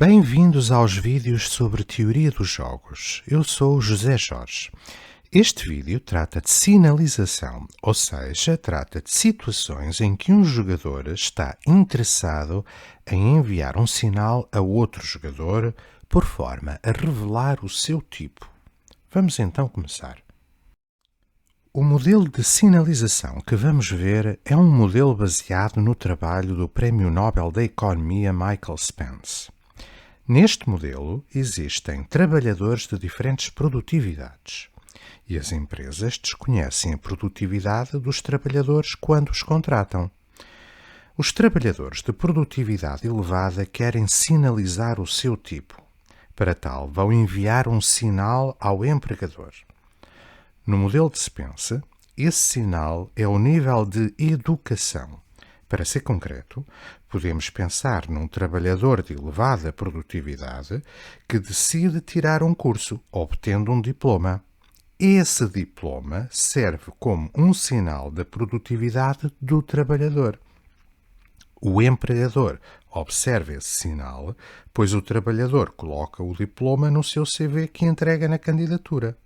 Bem-vindos aos vídeos sobre teoria dos jogos. Eu sou o José Jorge. Este vídeo trata de sinalização, ou seja, trata de situações em que um jogador está interessado em enviar um sinal a outro jogador por forma a revelar o seu tipo. Vamos então começar. O modelo de sinalização que vamos ver é um modelo baseado no trabalho do Prémio Nobel da Economia Michael Spence. Neste modelo, existem trabalhadores de diferentes produtividades e as empresas desconhecem a produtividade dos trabalhadores quando os contratam. Os trabalhadores de produtividade elevada querem sinalizar o seu tipo. Para tal, vão enviar um sinal ao empregador. No modelo de Spence, esse sinal é o nível de educação. Para ser concreto, podemos pensar num trabalhador de elevada produtividade que decide tirar um curso, obtendo um diploma. Esse diploma serve como um sinal da produtividade do trabalhador. O empregador observa esse sinal, pois o trabalhador coloca o diploma no seu CV que entrega na candidatura.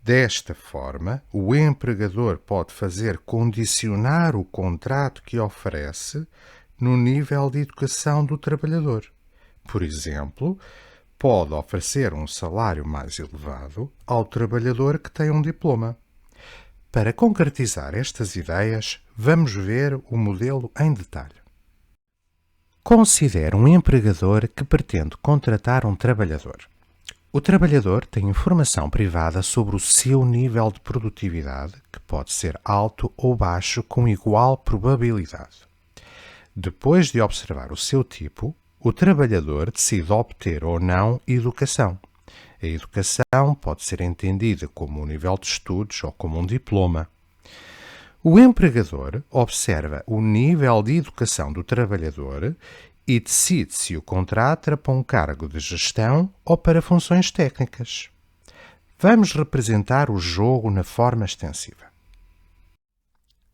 Desta forma, o empregador pode fazer condicionar o contrato que oferece no nível de educação do trabalhador. Por exemplo, pode oferecer um salário mais elevado ao trabalhador que tem um diploma. Para concretizar estas ideias, vamos ver o modelo em detalhe. Considere um empregador que pretende contratar um trabalhador. O trabalhador tem informação privada sobre o seu nível de produtividade, que pode ser alto ou baixo com igual probabilidade. Depois de observar o seu tipo, o trabalhador decide obter ou não educação. A educação pode ser entendida como um nível de estudos ou como um diploma. O empregador observa o nível de educação do trabalhador e decide se o contrata para um cargo de gestão ou para funções técnicas. Vamos representar o jogo na forma extensiva.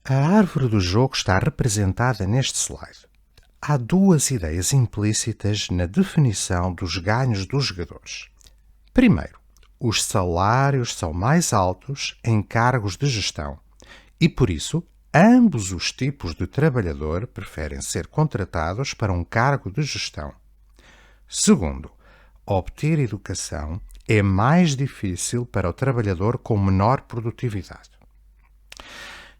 A árvore do jogo está representada neste slide. Há duas ideias implícitas na definição dos ganhos dos jogadores. Primeiro, os salários são mais altos em cargos de gestão e, por isso, ambos os tipos de trabalhador preferem ser contratados para um cargo de gestão. Segundo, obter educação é mais difícil para o trabalhador com menor produtividade.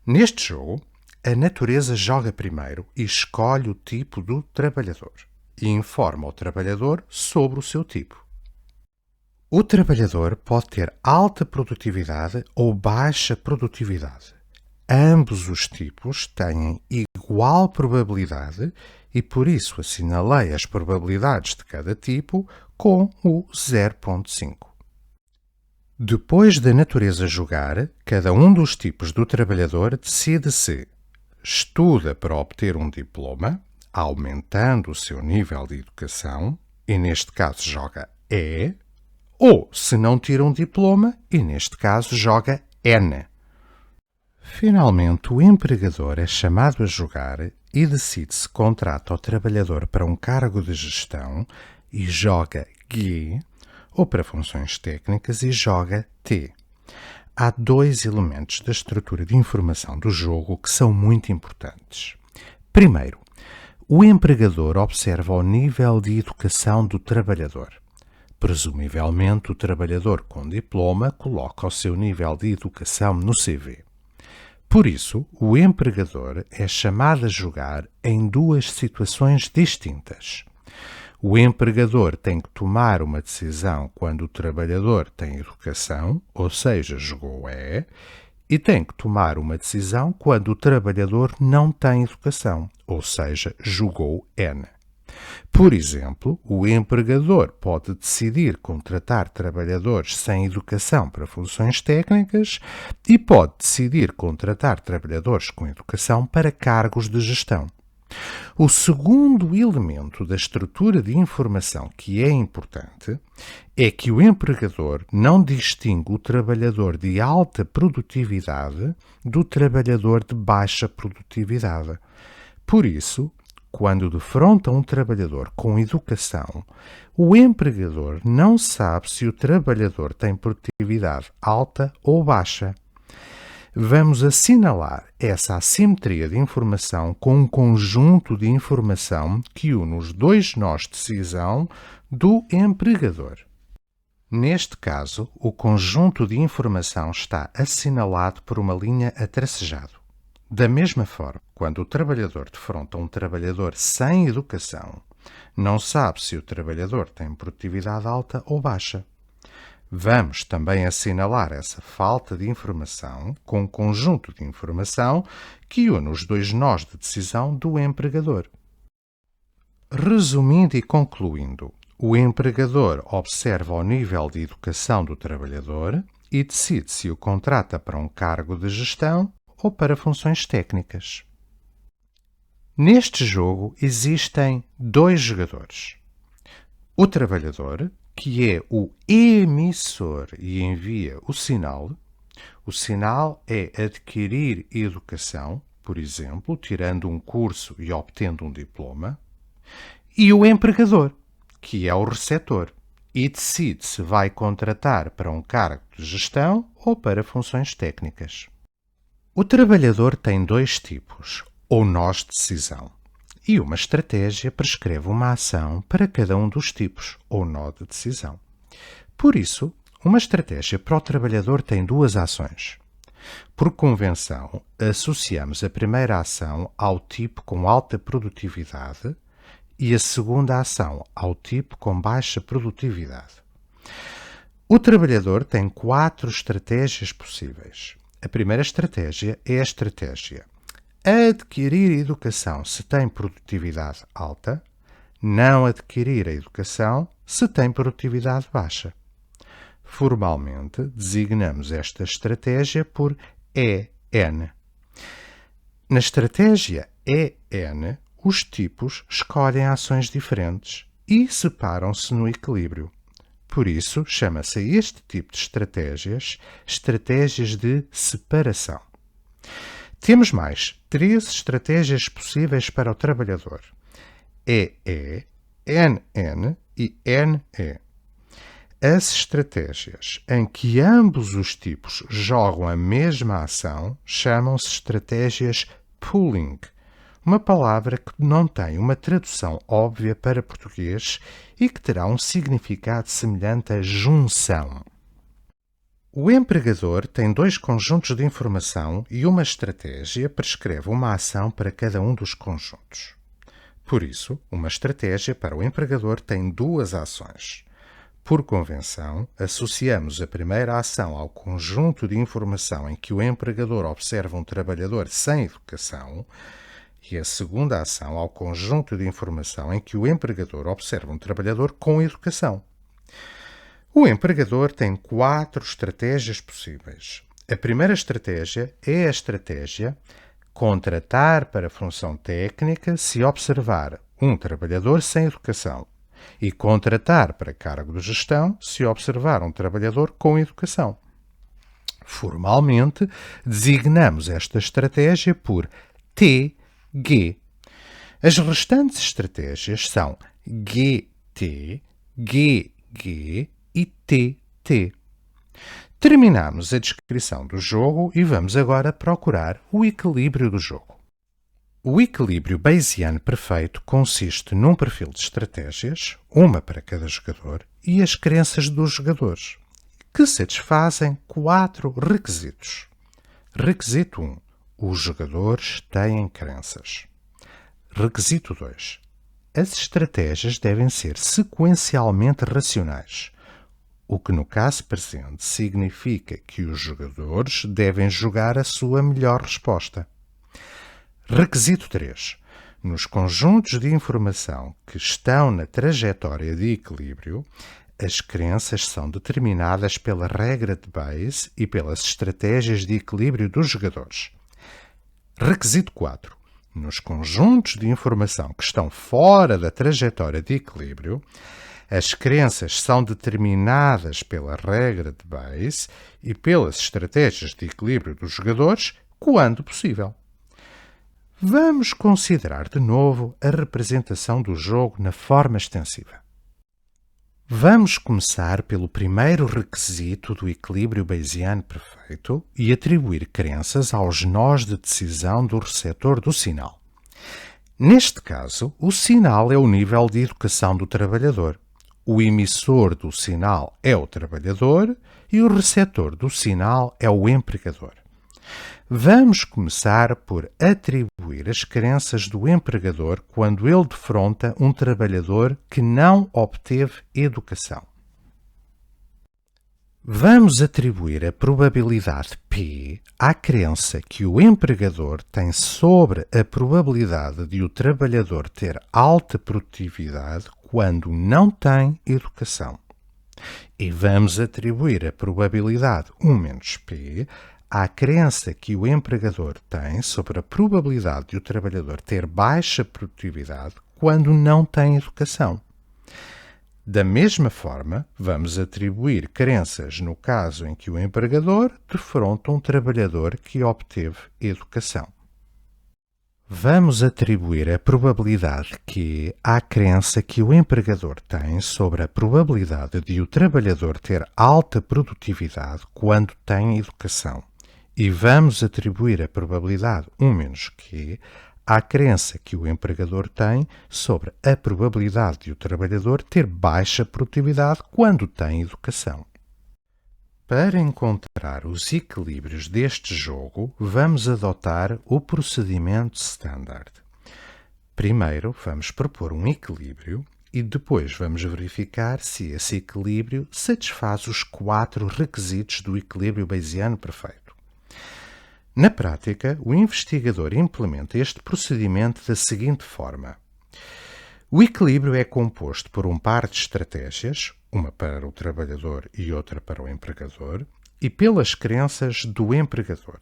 Neste jogo, a natureza joga primeiro e escolhe o tipo do trabalhador e informa o trabalhador sobre o seu tipo. O trabalhador pode ter alta produtividade ou baixa produtividade. Ambos os tipos têm igual probabilidade e por isso assinalei as probabilidades de cada tipo com o 0,5. Depois da natureza jogar, cada um dos tipos do trabalhador decide se estuda para obter um diploma, aumentando o seu nível de educação, e neste caso joga E, ou se não tira um diploma, e neste caso joga N. Finalmente, o empregador é chamado a jogar e decide se contrata o trabalhador para um cargo de gestão e joga G, ou para funções técnicas e joga T. Há dois elementos da estrutura de informação do jogo que são muito importantes. Primeiro, o empregador observa o nível de educação do trabalhador. Presumivelmente, o trabalhador com diploma coloca o seu nível de educação no CV. Por isso, o empregador é chamado a jogar em duas situações distintas. O empregador tem que tomar uma decisão quando o trabalhador tem educação, ou seja, jogou e tem que tomar uma decisão quando o trabalhador não tem educação, ou seja, jogou N. Por exemplo, o empregador pode decidir contratar trabalhadores sem educação para funções técnicas e pode decidir contratar trabalhadores com educação para cargos de gestão. O segundo elemento da estrutura de informação que é importante é que o empregador não distingue o trabalhador de alta produtividade do trabalhador de baixa produtividade. Por isso, quando defronta um trabalhador com educação, o empregador não sabe se o trabalhador tem produtividade alta ou baixa. Vamos assinalar essa assimetria de informação com um conjunto de informação que une os dois nós de decisão do empregador. Neste caso, o conjunto de informação está assinalado por uma linha a tracejado. Da mesma forma, quando o trabalhador defronta um trabalhador sem educação, não sabe se o trabalhador tem produtividade alta ou baixa. Vamos também assinalar essa falta de informação com um conjunto de informação que une os dois nós de decisão do empregador. Resumindo e concluindo, o empregador observa o nível de educação do trabalhador e decide se o contrata para um cargo de gestão ou para funções técnicas. Neste jogo existem dois jogadores. O trabalhador, que é o emissor e envia o sinal. O sinal é adquirir educação, por exemplo, tirando um curso e obtendo um diploma. E o empregador, que é o receptor, e decide se vai contratar para um cargo de gestão ou para funções técnicas. O trabalhador tem dois tipos, ou nós de decisão, e uma estratégia prescreve uma ação para cada um dos tipos, ou nó de decisão. Por isso, uma estratégia para o trabalhador tem duas ações. Por convenção, associamos a primeira ação ao tipo com alta produtividade e a segunda ação ao tipo com baixa produtividade. O trabalhador tem 4 estratégias possíveis. A primeira estratégia é a estratégia adquirir educação se tem produtividade alta, não adquirir a educação se tem produtividade baixa. Formalmente, designamos esta estratégia por EN. Na estratégia EN, os tipos escolhem ações diferentes e separam-se no equilíbrio. Por isso, chama-se a este tipo de estratégias de separação. Temos mais 3 estratégias possíveis para o trabalhador: EE, NN e NE. As estratégias em que ambos os tipos jogam a mesma ação chamam-se estratégias pooling, uma palavra que não tem uma tradução óbvia para português e que terá um significado semelhante a junção. O empregador tem 2 conjuntos de informação e uma estratégia prescreve uma ação para cada um dos conjuntos. Por isso, uma estratégia para o empregador tem 2 ações. Por convenção, associamos a primeira ação ao conjunto de informação em que o empregador observa um trabalhador sem educação e a segunda ação ao conjunto de informação em que o empregador observa um trabalhador com educação. O empregador tem 4 estratégias possíveis. A primeira estratégia é a estratégia contratar para função técnica se observar um trabalhador sem educação e contratar para cargo de gestão se observar um trabalhador com educação. Formalmente, designamos esta estratégia por TG. As restantes estratégias são GT, GG e TT. Terminamos a descrição do jogo e vamos agora procurar o equilíbrio do jogo. O equilíbrio Bayesiano perfeito consiste num perfil de estratégias, uma para cada jogador, e as crenças dos jogadores, que satisfazem 4 requisitos. Requisito 1. Os jogadores têm crenças. Requisito 2. As estratégias devem ser sequencialmente racionais, o que no caso presente significa que os jogadores devem jogar a sua melhor resposta. Requisito 3. Nos conjuntos de informação que estão na trajetória de equilíbrio, as crenças são determinadas pela regra de Bayes e pelas estratégias de equilíbrio dos jogadores. Requisito 4. Nos conjuntos de informação que estão fora da trajetória de equilíbrio, as crenças são determinadas pela regra de Bayes e pelas estratégias de equilíbrio dos jogadores, quando possível. Vamos considerar de novo a representação do jogo na forma extensiva. Vamos começar pelo primeiro requisito do equilíbrio bayesiano perfeito e atribuir crenças aos nós de decisão do receptor do sinal. Neste caso, o sinal é o nível de educação do trabalhador. O emissor do sinal é o trabalhador e o receptor do sinal é o empregador. Vamos começar por atribuir as crenças do empregador quando ele defronta um trabalhador que não obteve educação. Vamos atribuir a probabilidade P à crença que o empregador tem sobre a probabilidade de o trabalhador ter alta produtividade quando não tem educação. E vamos atribuir a probabilidade 1 menos P à crença que o empregador tem sobre a probabilidade de o trabalhador ter baixa produtividade quando não tem educação. Da mesma forma, vamos atribuir crenças no caso em que o empregador defronta um trabalhador que obteve educação. Vamos atribuir a probabilidade Q à crença que o empregador tem sobre a probabilidade de o trabalhador ter alta produtividade quando tem educação. E vamos atribuir a probabilidade 1 menos Q à crença que o empregador tem sobre a probabilidade de o trabalhador ter baixa produtividade quando tem educação. Para encontrar os equilíbrios deste jogo, vamos adotar o procedimento standard. Primeiro, vamos propor um equilíbrio e depois vamos verificar se esse equilíbrio satisfaz os 4 requisitos do equilíbrio bayesiano perfeito. Na prática, o investigador implementa este procedimento da seguinte forma. O equilíbrio é composto por um par de estratégias, uma para o trabalhador e outra para o empregador, e pelas crenças do empregador.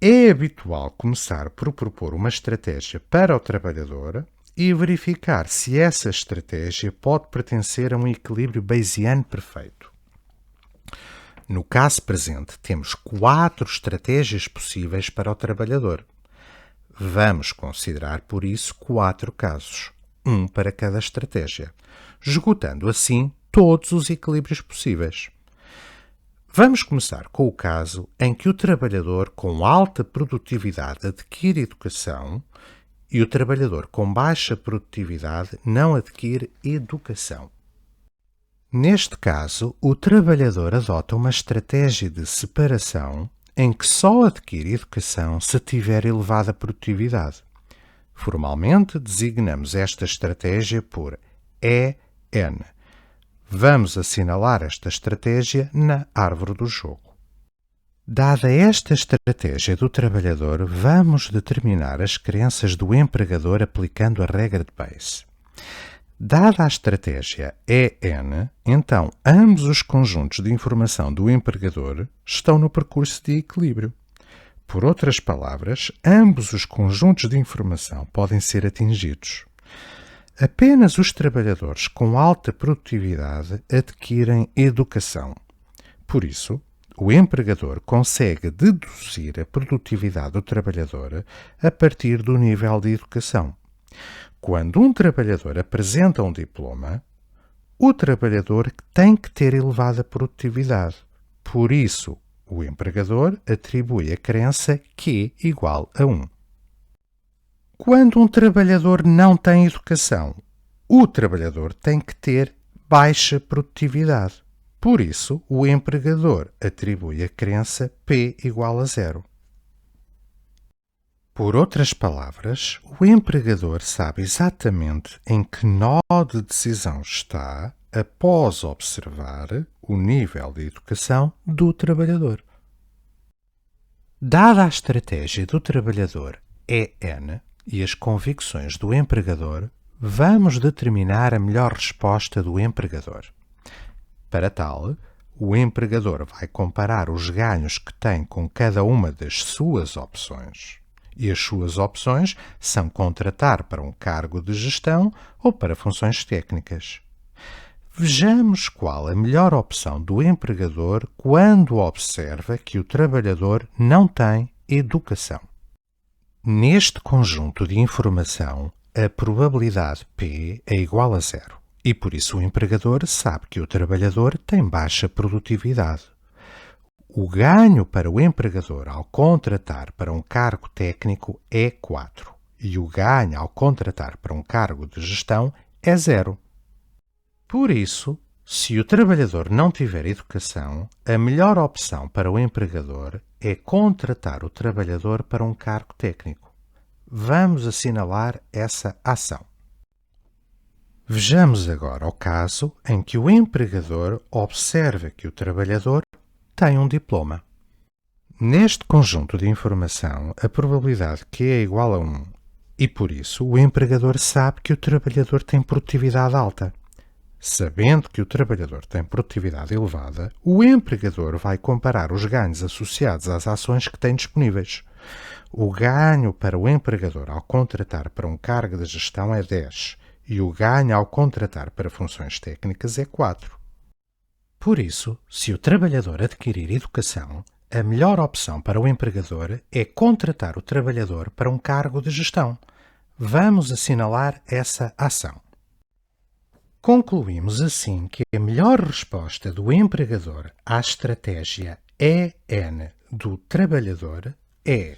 É habitual começar por propor uma estratégia para o trabalhador e verificar se essa estratégia pode pertencer a um equilíbrio bayesiano perfeito. No caso presente, temos 4 estratégias possíveis para o trabalhador. Vamos considerar, por isso, 4 casos, um para cada estratégia, esgotando assim todos os equilíbrios possíveis. Vamos começar com o caso em que o trabalhador com alta produtividade adquire educação e o trabalhador com baixa produtividade não adquire educação. Neste caso, o trabalhador adota uma estratégia de separação em que só adquire educação se tiver elevada produtividade. Formalmente, designamos esta estratégia por EN. Vamos assinalar esta estratégia na árvore do jogo. Dada esta estratégia do trabalhador, vamos determinar as crenças do empregador aplicando a regra de Bayes. Dada a estratégia EN, então ambos os conjuntos de informação do empregador estão no percurso de equilíbrio. Por outras palavras, ambos os conjuntos de informação podem ser atingidos. Apenas os trabalhadores com alta produtividade adquirem educação. Por isso, o empregador consegue deduzir a produtividade do trabalhador a partir do nível de educação. Quando um trabalhador apresenta um diploma, o trabalhador tem que ter elevada produtividade. Por isso, o empregador atribui a crença Q igual a 1. Quando um trabalhador não tem educação, o trabalhador tem que ter baixa produtividade. Por isso, o empregador atribui a crença P igual a 0. Por outras palavras, o empregador sabe exatamente em que nó de decisão está após observar o nível de educação do trabalhador. Dada a estratégia do trabalhador EN e as convicções do empregador, vamos determinar a melhor resposta do empregador. Para tal, o empregador vai comparar os ganhos que tem com cada uma das suas opções. E as suas opções são contratar para um cargo de gestão ou para funções técnicas. Vejamos qual a melhor opção do empregador quando observa que o trabalhador não tem educação. Neste conjunto de informação, a probabilidade P é igual a zero e por isso o empregador sabe que o trabalhador tem baixa produtividade. O ganho para o empregador ao contratar para um cargo técnico é 4 e o ganho ao contratar para um cargo de gestão é 0. Por isso, se o trabalhador não tiver educação, a melhor opção para o empregador é contratar o trabalhador para um cargo técnico. Vamos assinalar essa ação. Vejamos agora o caso em que o empregador observa que o trabalhador tem um diploma. Neste conjunto de informação, a probabilidade Q é igual a 1 e, por isso, o empregador sabe que o trabalhador tem produtividade alta. Sabendo que o trabalhador tem produtividade elevada, o empregador vai comparar os ganhos associados às ações que tem disponíveis. O ganho para o empregador ao contratar para um cargo de gestão é 10 e o ganho ao contratar para funções técnicas é 4. Por isso, se o trabalhador adquirir educação, a melhor opção para o empregador é contratar o trabalhador para um cargo de gestão. Vamos assinalar essa ação. Concluímos assim que a melhor resposta do empregador à estratégia EN do trabalhador é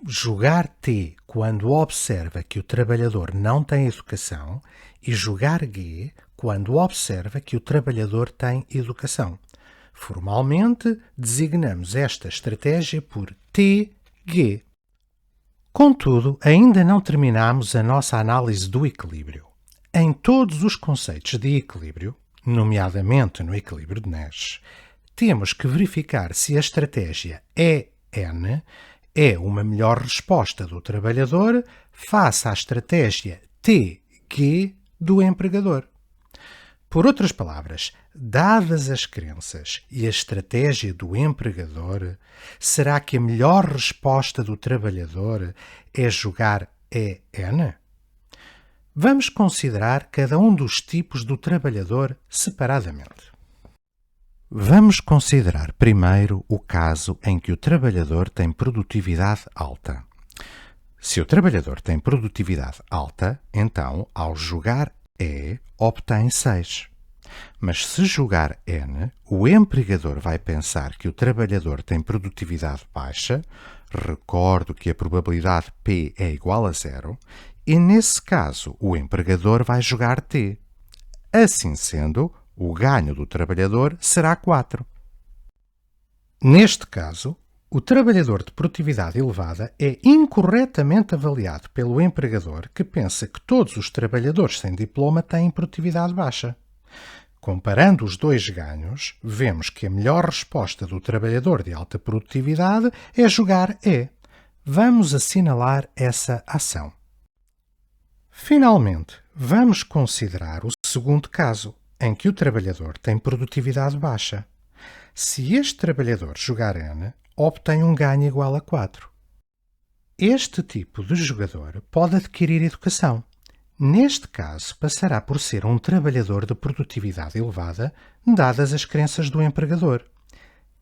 jogar T quando observa que o trabalhador não tem educação e jogar G quando observa que o trabalhador tem educação. Formalmente, designamos esta estratégia por TG. Contudo, ainda não terminamos a nossa análise do equilíbrio. Em todos os conceitos de equilíbrio, nomeadamente no equilíbrio de Nash, temos que verificar se a estratégia EN é uma melhor resposta do trabalhador face à estratégia TG do empregador. Por outras palavras, dadas as crenças e a estratégia do empregador, será que a melhor resposta do trabalhador é jogar EN? Vamos considerar cada um dos tipos do trabalhador separadamente. Vamos considerar primeiro o caso em que o trabalhador tem produtividade alta. Se o trabalhador tem produtividade alta, então, ao jogar E, obtém 6. Mas se jogar N, o empregador vai pensar que o trabalhador tem produtividade baixa, recordo que a probabilidade P é igual a 0, e nesse caso o empregador vai jogar T. Assim sendo, o ganho do trabalhador será 4. Neste caso, o trabalhador de produtividade elevada é incorretamente avaliado pelo empregador que pensa que todos os trabalhadores sem diploma têm produtividade baixa. Comparando os dois ganhos, vemos que a melhor resposta do trabalhador de alta produtividade é jogar E. Vamos assinalar essa ação. Finalmente, vamos considerar o segundo caso, em que o trabalhador tem produtividade baixa. Se este trabalhador jogar N, obtém um ganho igual a 4. Este tipo de jogador pode adquirir educação. Neste caso, passará por ser um trabalhador de produtividade elevada, dadas as crenças do empregador.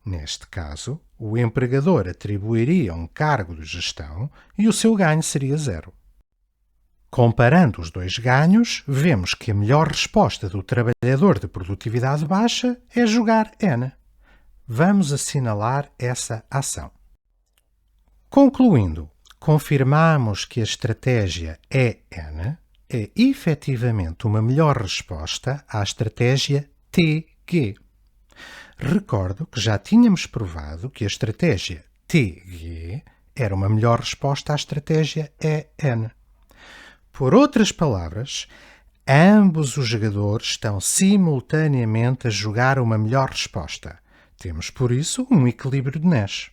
Neste caso, o empregador atribuiria um cargo de gestão e o seu ganho seria 0. Comparando os dois ganhos, vemos que a melhor resposta do trabalhador de produtividade baixa é jogar N. Vamos assinalar essa ação. Concluindo, confirmamos que a estratégia EN é efetivamente uma melhor resposta à estratégia TG. Recordo que já tínhamos provado que a estratégia TG era uma melhor resposta à estratégia EN. Por outras palavras, ambos os jogadores estão simultaneamente a jogar uma melhor resposta. Temos, por isso, um equilíbrio de Nash.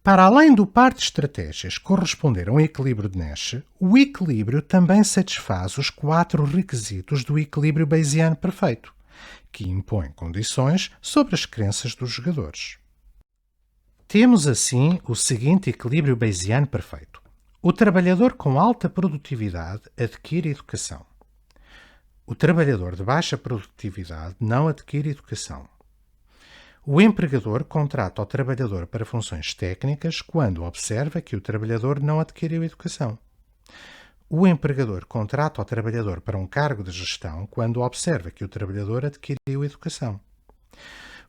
Para além do par de estratégias corresponder a um equilíbrio de Nash, o equilíbrio também satisfaz os 4 requisitos do equilíbrio bayesiano perfeito, que impõe condições sobre as crenças dos jogadores. Temos, assim, o seguinte equilíbrio bayesiano perfeito. O trabalhador com alta produtividade adquire educação. O trabalhador de baixa produtividade não adquire educação. O empregador contrata o trabalhador para funções técnicas quando observa que o trabalhador não adquiriu educação. O empregador contrata o trabalhador para um cargo de gestão quando observa que o trabalhador adquiriu educação.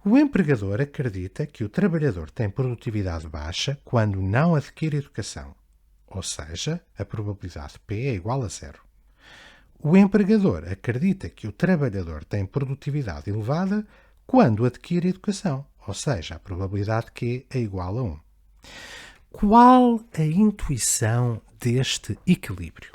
O empregador acredita que o trabalhador tem produtividade baixa quando não adquire educação, ou seja, a probabilidade P é igual a zero. O empregador acredita que o trabalhador tem produtividade elevada quando adquire educação, ou seja, a probabilidade Q é igual a 1. Qual a intuição deste equilíbrio?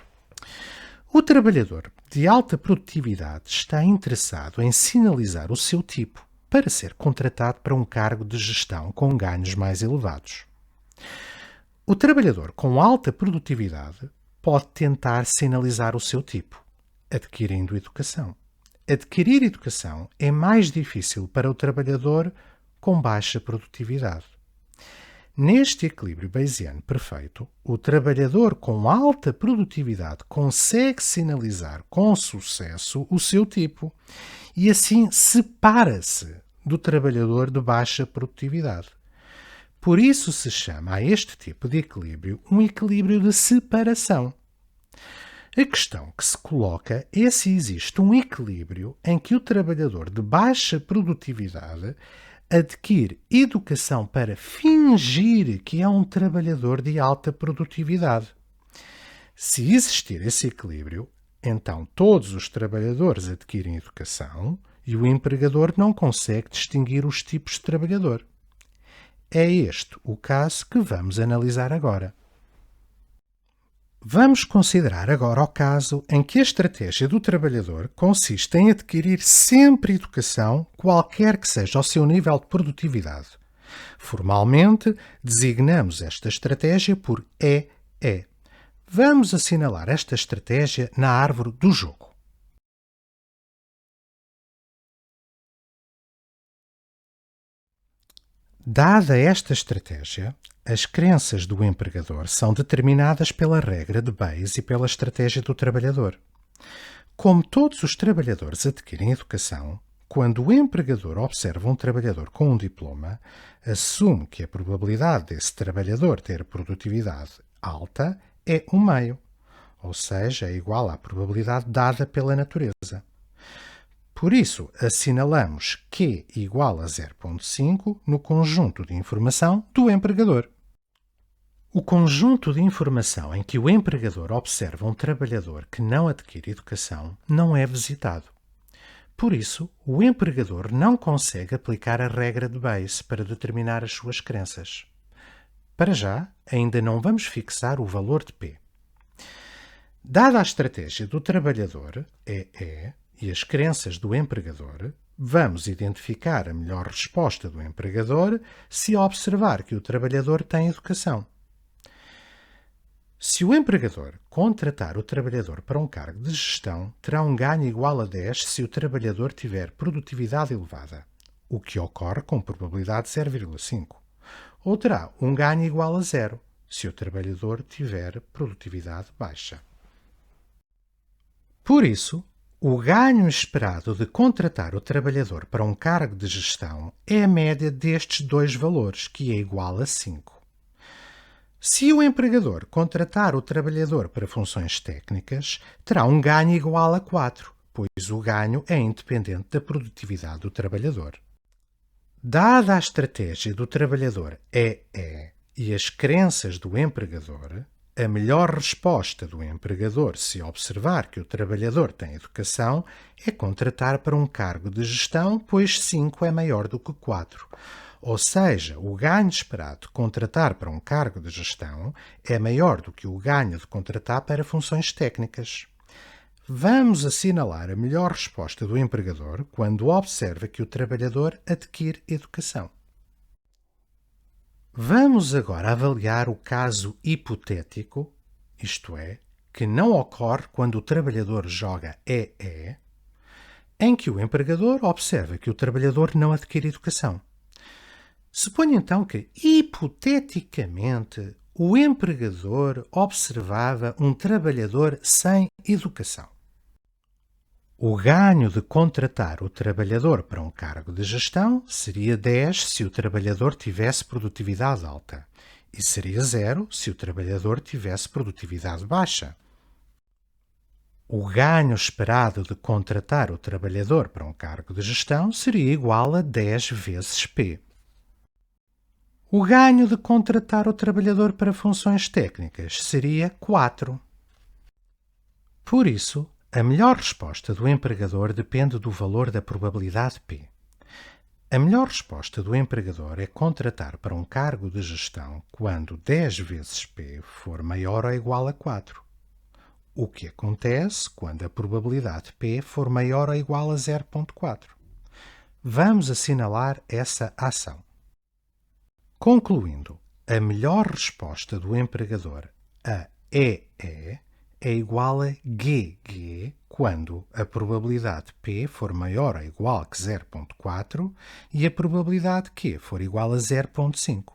O trabalhador de alta produtividade está interessado em sinalizar o seu tipo para ser contratado para um cargo de gestão com ganhos mais elevados. O trabalhador com alta produtividade pode tentar sinalizar o seu tipo, adquirindo educação. Adquirir educação é mais difícil para o trabalhador com baixa produtividade. Neste equilíbrio bayesiano perfeito, o trabalhador com alta produtividade consegue sinalizar com sucesso o seu tipo e assim separa-se do trabalhador de baixa produtividade. Por isso se chama a este tipo de equilíbrio um equilíbrio de separação. A questão que se coloca é se existe um equilíbrio em que o trabalhador de baixa produtividade adquire educação para fingir que é um trabalhador de alta produtividade. Se existir esse equilíbrio, então todos os trabalhadores adquirem educação e o empregador não consegue distinguir os tipos de trabalhador. É este o caso que vamos analisar agora. Vamos considerar agora o caso em que a estratégia do trabalhador consiste em adquirir sempre educação, qualquer que seja o seu nível de produtividade. Formalmente, designamos esta estratégia por EE. Vamos assinalar esta estratégia na árvore do jogo. Dada esta estratégia, as crenças do empregador são determinadas pela regra de Bayes e pela estratégia do trabalhador. Como todos os trabalhadores adquirem educação, quando o empregador observa um trabalhador com um diploma, assume que a probabilidade desse trabalhador ter produtividade alta é 1/2, ou seja, é igual à probabilidade dada pela natureza. Por isso, assinalamos Q igual a 0,5 no conjunto de informação do empregador. O conjunto de informação em que o empregador observa um trabalhador que não adquire educação não é visitado. Por isso, o empregador não consegue aplicar a regra de Bayes para determinar as suas crenças. Para já, ainda não vamos fixar o valor de P. Dada a estratégia do trabalhador, EE, e as crenças do empregador, vamos identificar a melhor resposta do empregador se observar que o trabalhador tem educação. Se o empregador contratar o trabalhador para um cargo de gestão, terá um ganho igual a 10 se o trabalhador tiver produtividade elevada, o que ocorre com probabilidade de 0,5. Ou terá um ganho igual a 0 se o trabalhador tiver produtividade baixa. Por isso, o ganho esperado de contratar o trabalhador para um cargo de gestão é a média destes dois valores, que é igual a 5. Se o empregador contratar o trabalhador para funções técnicas, terá um ganho igual a 4, pois o ganho é independente da produtividade do trabalhador. Dada a estratégia do trabalhador EE e as crenças do empregador, a melhor resposta do empregador, se observar que o trabalhador tem educação, é contratar para um cargo de gestão, pois 5 é maior do que 4. Ou seja, o ganho esperado de contratar para um cargo de gestão é maior do que o ganho de contratar para funções técnicas. Vamos assinalar a melhor resposta do empregador quando observa que o trabalhador adquire educação. Vamos agora avaliar o caso hipotético, isto é, que não ocorre quando o trabalhador joga EE, em que o empregador observa que o trabalhador não adquire educação. Suponha então que, hipoteticamente, o empregador observava um trabalhador sem educação. O ganho de contratar o trabalhador para um cargo de gestão seria 10 se o trabalhador tivesse produtividade alta e seria 0 se o trabalhador tivesse produtividade baixa. O ganho esperado de contratar o trabalhador para um cargo de gestão seria igual a 10 vezes P. O ganho de contratar o trabalhador para funções técnicas seria 4. Por isso, a melhor resposta do empregador depende do valor da probabilidade P. A melhor resposta do empregador é contratar para um cargo de gestão quando 10 vezes P for maior ou igual a 4. O que acontece quando a probabilidade P for maior ou igual a 0,4. Vamos assinalar essa ação. Concluindo, a melhor resposta do empregador a EE é igual a GG quando a probabilidade P for maior ou igual que 0,4 e a probabilidade Q for igual a 0,5.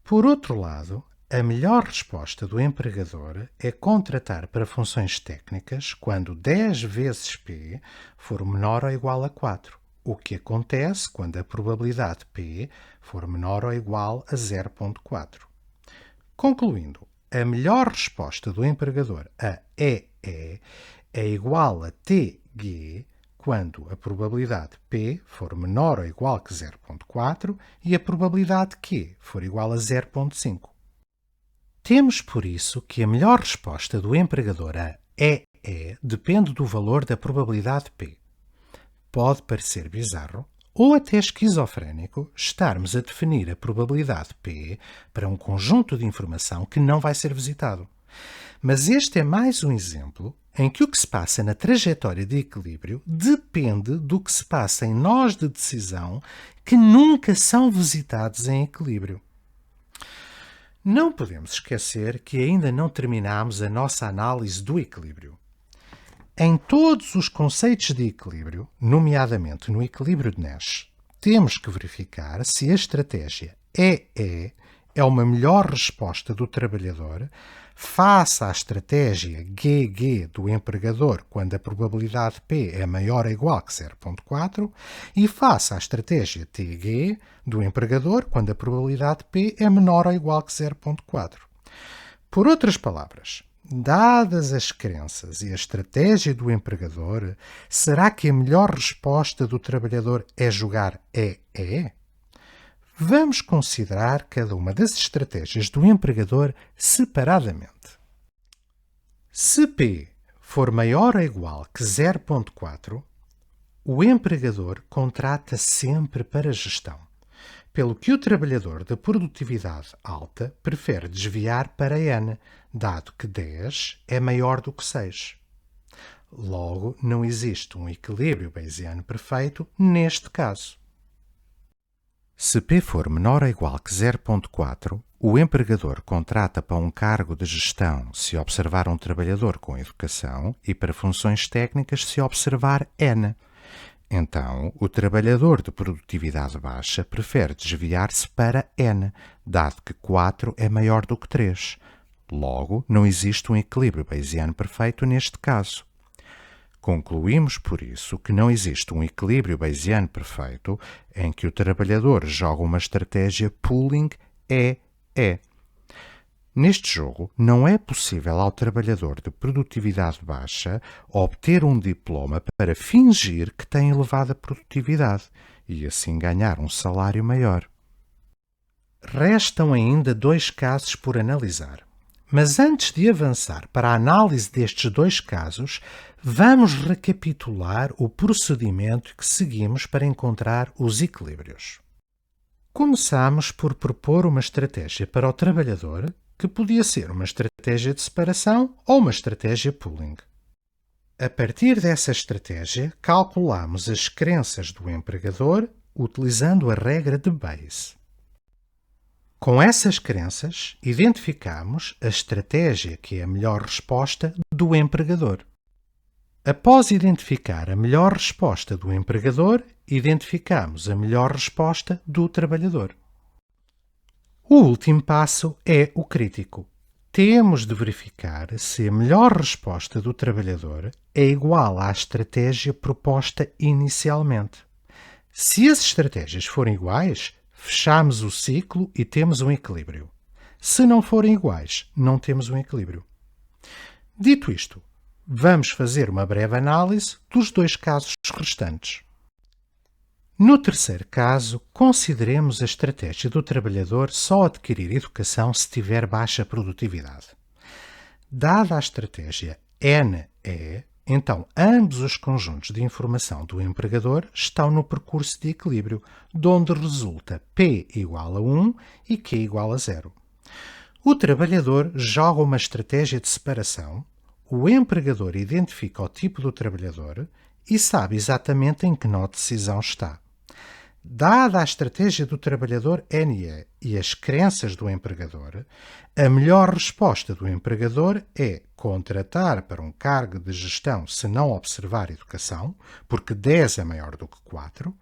Por outro lado, a melhor resposta do empregador é contratar para funções técnicas quando 10 vezes P for menor ou igual a 4, o que acontece quando a probabilidade P for menor ou igual a 0,4. Concluindo, a melhor resposta do empregador a EE é igual a TG quando a probabilidade P for menor ou igual que 0,4 e a probabilidade Q for igual a 0,5. Temos por isso que a melhor resposta do empregador a EE depende do valor da probabilidade P. Pode parecer bizarro ou até esquizofrénico estarmos a definir a probabilidade P para um conjunto de informação que não vai ser visitado. Mas este é mais um exemplo em que o que se passa na trajetória de equilíbrio depende do que se passa em nós de decisão que nunca são visitados em equilíbrio. Não podemos esquecer que ainda não terminamos a nossa análise do equilíbrio. Em todos os conceitos de equilíbrio, nomeadamente no equilíbrio de Nash, temos que verificar se a estratégia EE é uma melhor resposta do trabalhador face à estratégia GG do empregador quando a probabilidade P é maior ou igual que 0,4 e face à estratégia TG do empregador quando a probabilidade P é menor ou igual que 0,4. Por outras palavras, dadas as crenças e a estratégia do empregador, será que a melhor resposta do trabalhador é jogar EE? Vamos considerar cada uma das estratégias do empregador separadamente. Se P for maior ou igual que 0,4, o empregador contrata sempre para gestão, pelo que o trabalhador de produtividade alta prefere desviar para N, dado que 10 é maior do que 6. Logo, não existe um equilíbrio bayesiano perfeito neste caso. Se P for menor ou igual que 0,4, o empregador contrata para um cargo de gestão se observar um trabalhador com educação e para funções técnicas se observar N. Então, o trabalhador de produtividade baixa prefere desviar-se para N, dado que 4 é maior do que 3. Logo, não existe um equilíbrio bayesiano perfeito neste caso. Concluímos, por isso, que não existe um equilíbrio bayesiano perfeito em que o trabalhador joga uma estratégia pooling EE. Neste jogo, não é possível ao trabalhador de produtividade baixa obter um diploma para fingir que tem elevada produtividade e assim ganhar um salário maior. Restam ainda 2 casos por analisar. Mas antes de avançar para a análise destes 2 casos, vamos recapitular o procedimento que seguimos para encontrar os equilíbrios. Começamos por propor uma estratégia para o trabalhador, que podia ser uma estratégia de separação ou uma estratégia pooling. A partir dessa estratégia, calculamos as crenças do empregador utilizando a regra de Bayes. Com essas crenças, identificamos a estratégia que é a melhor resposta do empregador. Após identificar a melhor resposta do empregador, identificamos a melhor resposta do trabalhador. O último passo é o crítico. temos de verificar se a melhor resposta do trabalhador é igual à estratégia proposta inicialmente. Se as estratégias forem iguais, fechamos o ciclo e temos um equilíbrio. Se não forem iguais, não temos um equilíbrio. Dito isto, vamos fazer uma breve análise dos dois casos restantes. No terceiro caso, consideremos a estratégia do trabalhador só adquirir educação se tiver baixa produtividade. Dada a estratégia NE, então ambos os conjuntos de informação do empregador estão no percurso de equilíbrio, de onde resulta P igual a 1 e Q igual a 0. O trabalhador joga uma estratégia de separação, o empregador identifica o tipo do trabalhador e sabe exatamente em que nó de decisão está. Dada a estratégia do trabalhador NE e as crenças do empregador, a melhor resposta do empregador é contratar para um cargo de gestão se não observar educação, porque 10 é maior do que 4,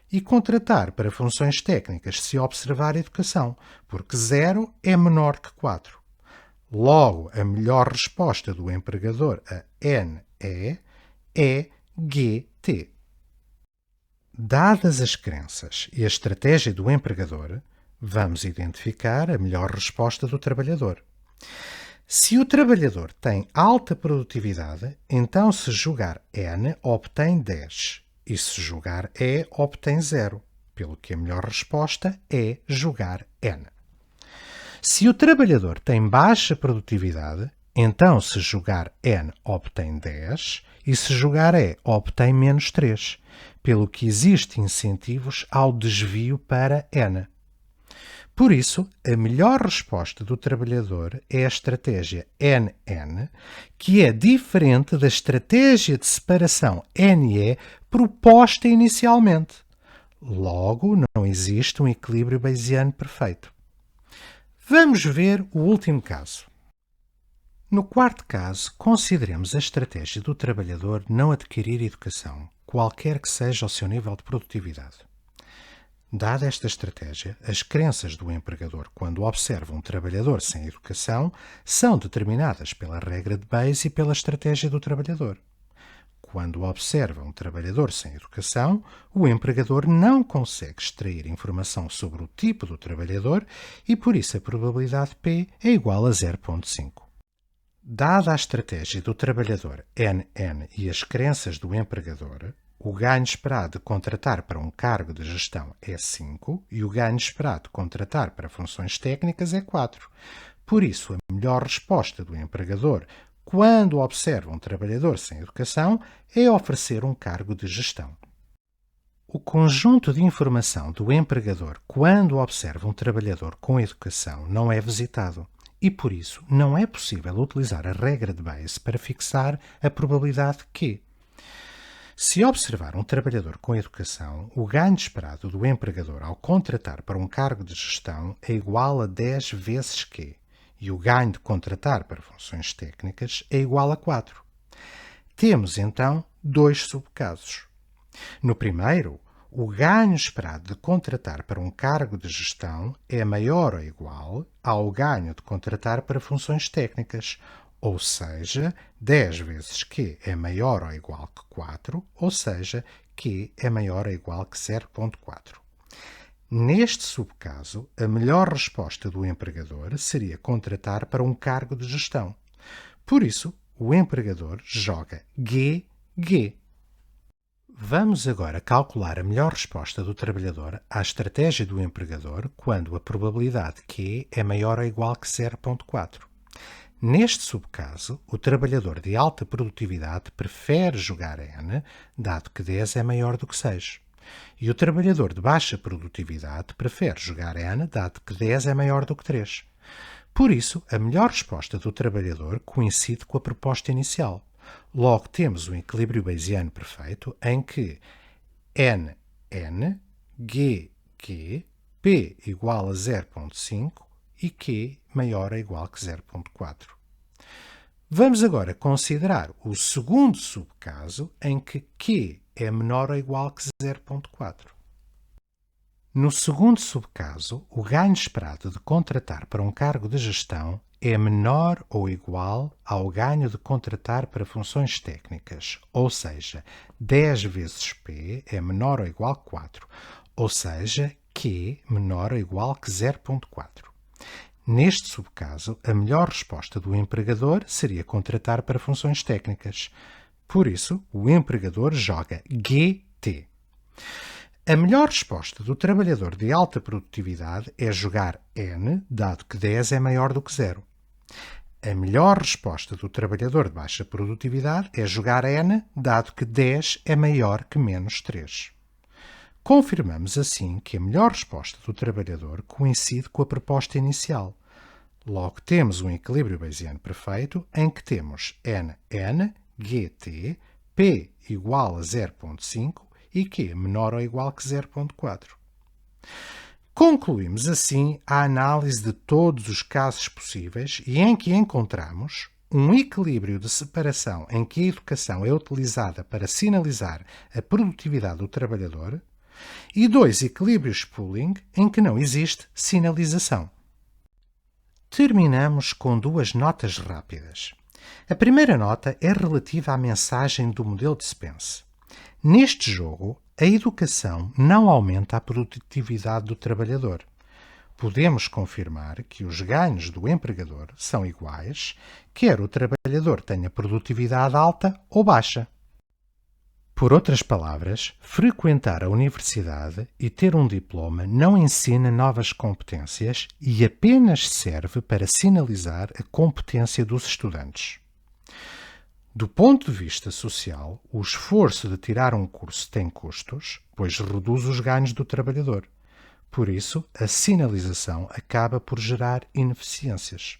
e contratar para funções técnicas se observar educação, porque 0 é menor que 4. Logo, a melhor resposta do empregador a NE é GT. Dadas as crenças e a estratégia do empregador, vamos identificar a melhor resposta do trabalhador. Se o trabalhador tem alta produtividade, então se jogar N, obtém 10. E se jogar E, obtém 0, pelo que a melhor resposta é jogar N. Se o trabalhador tem baixa produtividade, então se jogar N, obtém 10 e se jogar E, obtém menos 3, pelo que existem incentivos ao desvio para N. Por isso, a melhor resposta do trabalhador é a estratégia NN, que é diferente da estratégia de separação NE proposta inicialmente. Logo, não existe um equilíbrio bayesiano perfeito. Vamos ver o último caso. No quarto caso, consideremos a estratégia do trabalhador não adquirir educação, qualquer que seja o seu nível de produtividade. Dada esta estratégia, as crenças do empregador quando observa um trabalhador sem educação são determinadas pela regra de Bayes e pela estratégia do trabalhador. Quando observa um trabalhador sem educação, o empregador não consegue extrair informação sobre o tipo do trabalhador e por isso a probabilidade P é igual a 0,5. Dada a estratégia do trabalhador NN e as crenças do empregador, o ganho esperado de contratar para um cargo de gestão é 5 e o ganho esperado de contratar para funções técnicas é 4. Por isso, a melhor resposta do empregador quando observa um trabalhador sem educação é oferecer um cargo de gestão. O conjunto de informação do empregador quando observa um trabalhador com educação não é visitado e, por isso, não é possível utilizar a regra de Bayes para fixar a probabilidade Q. Se observar um trabalhador com educação, o ganho esperado do empregador ao contratar para um cargo de gestão é igual a 10 vezes Q, e o ganho de contratar para funções técnicas é igual a 4. Temos, então, dois subcasos. No primeiro, o ganho esperado de contratar para um cargo de gestão é maior ou igual ao ganho de contratar para funções técnicas, ou seja, 10 vezes Q é maior ou igual que 4, ou seja, Q é maior ou igual que 0,4. Neste subcaso, a melhor resposta do empregador seria contratar para um cargo de gestão. Por isso, o empregador joga GG. Vamos agora calcular a melhor resposta do trabalhador à estratégia do empregador quando a probabilidade Q é maior ou igual que 0,4. Neste subcaso, o trabalhador de alta produtividade prefere jogar N, dado que 10 é maior do que 6. E o trabalhador de baixa produtividade prefere jogar N, dado que 10 é maior do que 3. Por isso, a melhor resposta do trabalhador coincide com a proposta inicial. Logo, temos um equilíbrio bayesiano perfeito em que NN, GQ, P igual a 0,5 e Q maior ou igual que 0,4. Vamos agora considerar o segundo subcaso em que Q é menor ou igual que 0,4. No segundo subcaso, o ganho esperado de contratar para um cargo de gestão é menor ou igual ao ganho de contratar para funções técnicas, ou seja, 10 vezes P é menor ou igual a 4, ou seja, Q menor ou igual que 0,4. Neste subcaso, a melhor resposta do empregador seria contratar para funções técnicas. Por isso, o empregador joga GT. A melhor resposta do trabalhador de alta produtividade é jogar N, dado que 10 é maior do que 0. A melhor resposta do trabalhador de baixa produtividade é jogar N, dado que 10 é maior que menos 3. Confirmamos assim que a melhor resposta do trabalhador coincide com a proposta inicial. Logo, temos um equilíbrio bayesiano perfeito em que temos NN, GT, P igual a 0,5 e Q menor ou igual que 0,4. Concluímos assim a análise de todos os casos possíveis e em que encontramos um equilíbrio de separação em que a educação é utilizada para sinalizar a produtividade do trabalhador e dois equilíbrios pooling em que não existe sinalização. Terminamos com duas notas rápidas. A primeira nota é relativa à mensagem do modelo de Spence. Neste jogo, a educação não aumenta a produtividade do trabalhador. Podemos confirmar que os ganhos do empregador são iguais, quer o trabalhador tenha produtividade alta ou baixa. Por outras palavras, frequentar a universidade e ter um diploma não ensina novas competências e apenas serve para sinalizar a competência dos estudantes. Do ponto de vista social, o esforço de tirar um curso tem custos, pois reduz os ganhos do trabalhador. Por isso, a sinalização acaba por gerar ineficiências.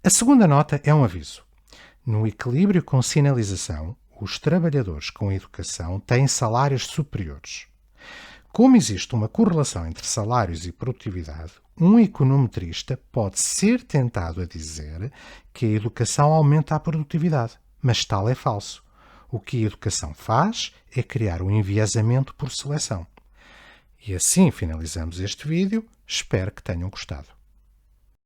A segunda nota é um aviso. No equilíbrio com sinalização, os trabalhadores com educação têm salários superiores. Como existe uma correlação entre salários e produtividade, um econometrista pode ser tentado a dizer que a educação aumenta a produtividade, mas tal é falso. O que a educação faz é criar um enviesamento por seleção. E assim finalizamos este vídeo. Espero que tenham gostado.